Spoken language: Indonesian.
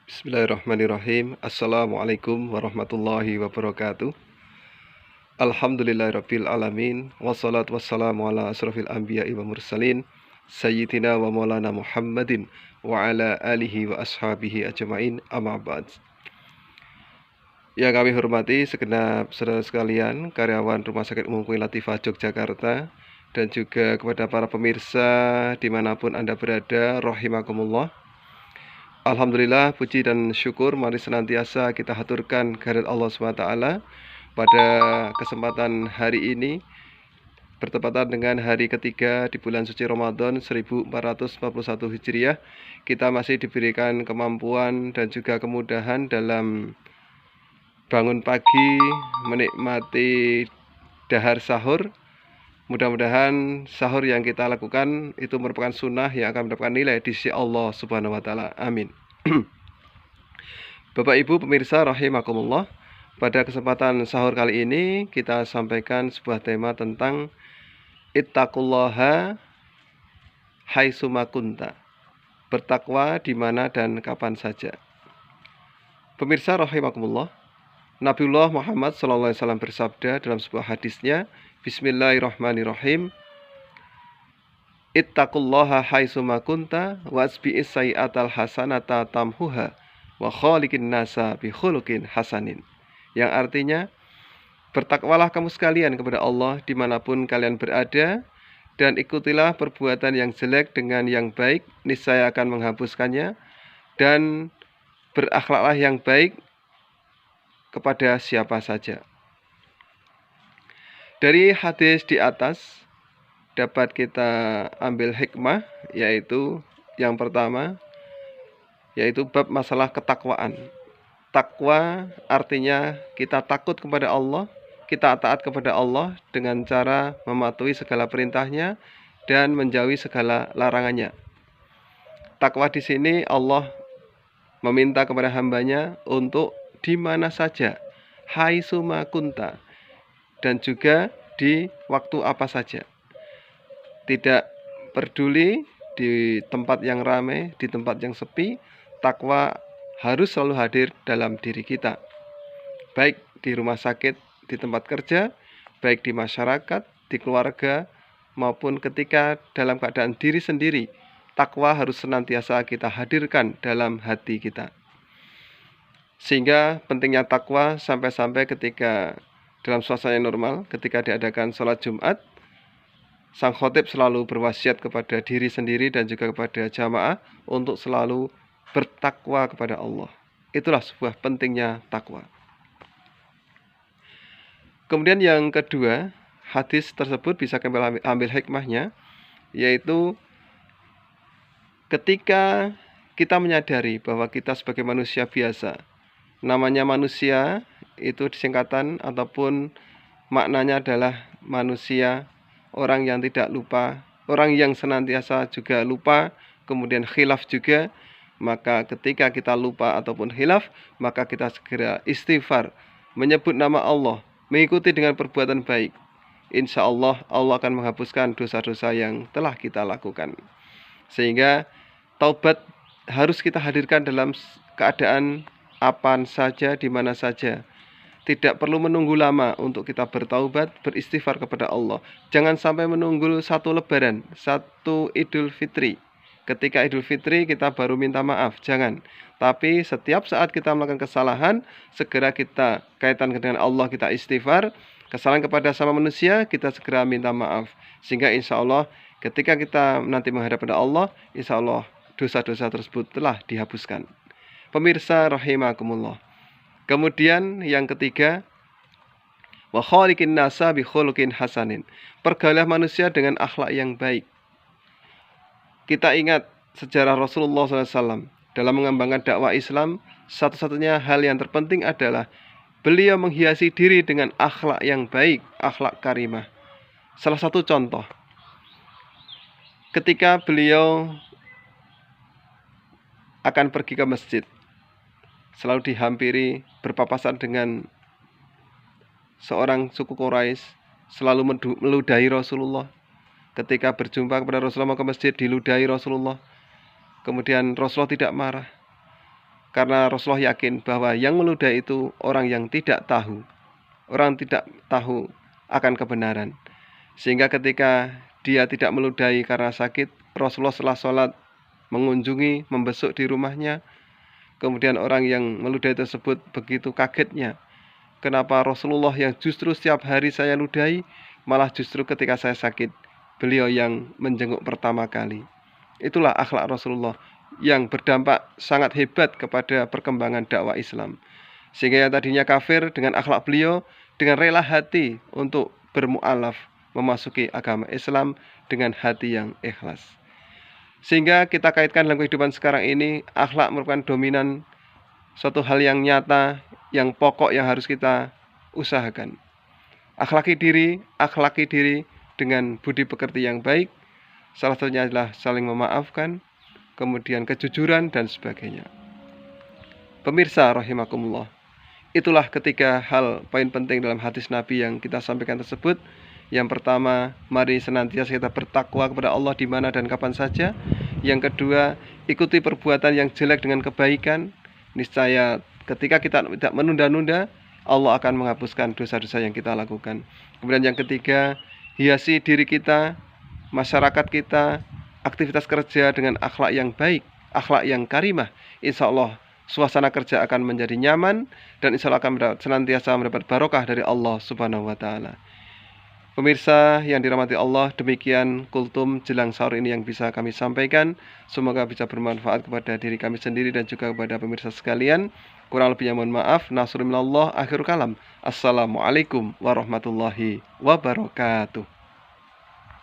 Bismillahirrahmanirrahim. Assalamualaikum warahmatullahi wabarakatuh. Alhamdulillahirabbil alamin. Wassalatu wassalamu ala asrofil anbiya'i wa mursalin Sayyidina wa maulana Muhammadin wa ala alihi wa ashabihi ajma'in, amma ba'd. Yang kami hormati segenap saudara sekalian, karyawan Rumah Sakit Umum Queen Latifah Yogyakarta, dan juga kepada para pemirsa dimanapun Anda berada, rahimakumullah. Alhamdulillah, puji dan syukur mari senantiasa kita haturkan kehadirat Allah SWT pada kesempatan hari ini, bertepatan dengan hari ketiga di bulan suci Ramadan 1441 Hijriah. Kita masih diberikan kemampuan dan juga kemudahan dalam bangun pagi, menikmati dahar sahur. Mudah-mudahan sahur yang kita lakukan itu merupakan sunnah yang akan mendapatkan nilai di sisi Allah Subhanahu wa taala. Amin. Bapak Ibu pemirsa rahimakumullah, pada kesempatan sahur kali ini kita sampaikan sebuah tema tentang ittaqullaha haitsuma kunta. Bertakwa di mana dan kapan saja. Pemirsa rahimakumullah, Nabiullah Muhammad SAW bersabda dalam sebuah hadisnya, Bismillahirrahmanirrahim, ittaqullaha haitsuma kunta wasbi'is sayyi'atal hasanata tamhuha wa khaliqin nasa bi khuluqin hasanin. Yang artinya, bertakwalah kamu sekalian kepada Allah dimanapun kalian berada, dan ikutilah perbuatan yang jelek dengan yang baik, niscaya akan menghapuskannya, dan berakhlaklah yang baik kepada siapa saja. Dari hadis di atas dapat kita ambil hikmah, yaitu yang pertama, yaitu bab masalah ketakwaan. Takwa artinya kita takut kepada Allah, kita taat kepada Allah dengan cara mematuhi segala perintahnya dan menjauhi segala larangannya. Takwa di sini Allah meminta kepada hambanya untuk di mana saja, haitsuma kunta, dan juga di waktu apa saja. Tidak peduli di tempat yang ramai, di tempat yang sepi, takwa harus selalu hadir dalam diri kita. Baik di rumah sakit, di tempat kerja, baik di masyarakat, di keluarga, maupun ketika dalam keadaan diri sendiri, takwa harus senantiasa kita hadirkan dalam hati kita. Sehingga pentingnya takwa sampai-sampai ketika dalam suasana yang normal, ketika diadakan sholat Jumat, sang khotib selalu berwasiat kepada diri sendiri dan juga kepada jamaah untuk selalu bertakwa kepada Allah. Itulah sebuah pentingnya takwa. Kemudian yang kedua, hadis tersebut bisa kami ambil hikmahnya, yaitu ketika kita menyadari bahwa kita sebagai manusia biasa, namanya manusia itu disingkatan ataupun maknanya adalah manusia, orang yang tidak lupa, orang yang senantiasa juga lupa, kemudian khilaf juga. Maka ketika kita lupa ataupun khilaf, maka kita segera istighfar, menyebut nama Allah, mengikuti dengan perbuatan baik. Insya Allah, Allah akan menghapuskan dosa-dosa yang telah kita lakukan. Sehingga taubat harus kita hadirkan dalam keadaan apa saja, di mana saja. Tidak perlu menunggu lama untuk kita bertaubat, beristighfar kepada Allah. Jangan sampai menunggu satu lebaran, satu Idul Fitri. Ketika Idul Fitri kita baru minta maaf, jangan. Tapi setiap saat kita melakukan kesalahan, segera kita kaitan dengan Allah, kita istighfar. Kesalahan kepada sama manusia, kita segera minta maaf. Sehingga insya Allah ketika kita nanti menghadap pada Allah, insya Allah dosa-dosa tersebut telah dihapuskan. Pemirsa rahimakumullah. Kemudian yang ketiga, wa khaliqin nasa bi khuluqin hasanin. Pergaulilah manusia dengan akhlak yang baik. Kita ingat sejarah Rasulullah SAW dalam mengembangkan dakwah Islam, satu-satunya hal yang terpenting adalah beliau menghiasi diri dengan akhlak yang baik, akhlak karimah. Salah satu contoh, ketika beliau akan pergi ke masjid, selalu dihampiri berpapasan dengan seorang suku Quraisy, selalu meludahi Rasulullah. Ketika berjumpa kepada Rasulullah mau ke masjid, diludahi Rasulullah. Kemudian Rasulullah tidak marah. Karena Rasulullah yakin bahwa yang meludahi itu orang yang tidak tahu. Orang tidak tahu akan kebenaran. Sehingga ketika dia tidak meludahi karena sakit, Rasulullah setelah sholat mengunjungi, membesuk di rumahnya. Kemudian orang yang meludahi tersebut begitu kagetnya. Kenapa Rasulullah yang justru setiap hari saya ludahi, malah justru ketika saya sakit, beliau yang menjenguk pertama kali. Itulah akhlak Rasulullah yang berdampak sangat hebat kepada perkembangan dakwah Islam. Sehingga yang tadinya kafir dengan akhlak beliau, dengan rela hati untuk bermu'alaf, memasuki agama Islam dengan hati yang ikhlas. Sehingga kita kaitkan dalam kehidupan sekarang ini, akhlak merupakan dominan, suatu hal yang nyata, yang pokok yang harus kita usahakan. Akhlaki diri dengan budi pekerti yang baik, salah satunya adalah saling memaafkan, kemudian kejujuran dan sebagainya. Pemirsa rahimakumullah, itulah ketiga hal poin penting dalam hadis Nabi yang kita sampaikan tersebut. Yang pertama, mari senantiasa kita bertakwa kepada Allah di mana dan kapan saja. Yang kedua, ikuti perbuatan yang jelek dengan kebaikan. Niscaya ketika kita tidak menunda-nunda, Allah akan menghapuskan dosa-dosa yang kita lakukan. Kemudian yang ketiga, hiasi diri kita, masyarakat kita, aktivitas kerja dengan akhlak yang baik, akhlak yang karimah. Insya Allah suasana kerja akan menjadi nyaman dan insya Allah akan senantiasa mendapat barokah dari Allah Subhanahu wa Ta'ala. Pemirsa yang dirahmati Allah, demikian kultum jelang sahur ini yang bisa kami sampaikan. Semoga bisa bermanfaat kepada diri kami sendiri dan juga kepada pemirsa sekalian. Kurang lebihnya mohon maaf. Nasrul minallah, akhir kalam. Assalamualaikum warahmatullahi wabarakatuh.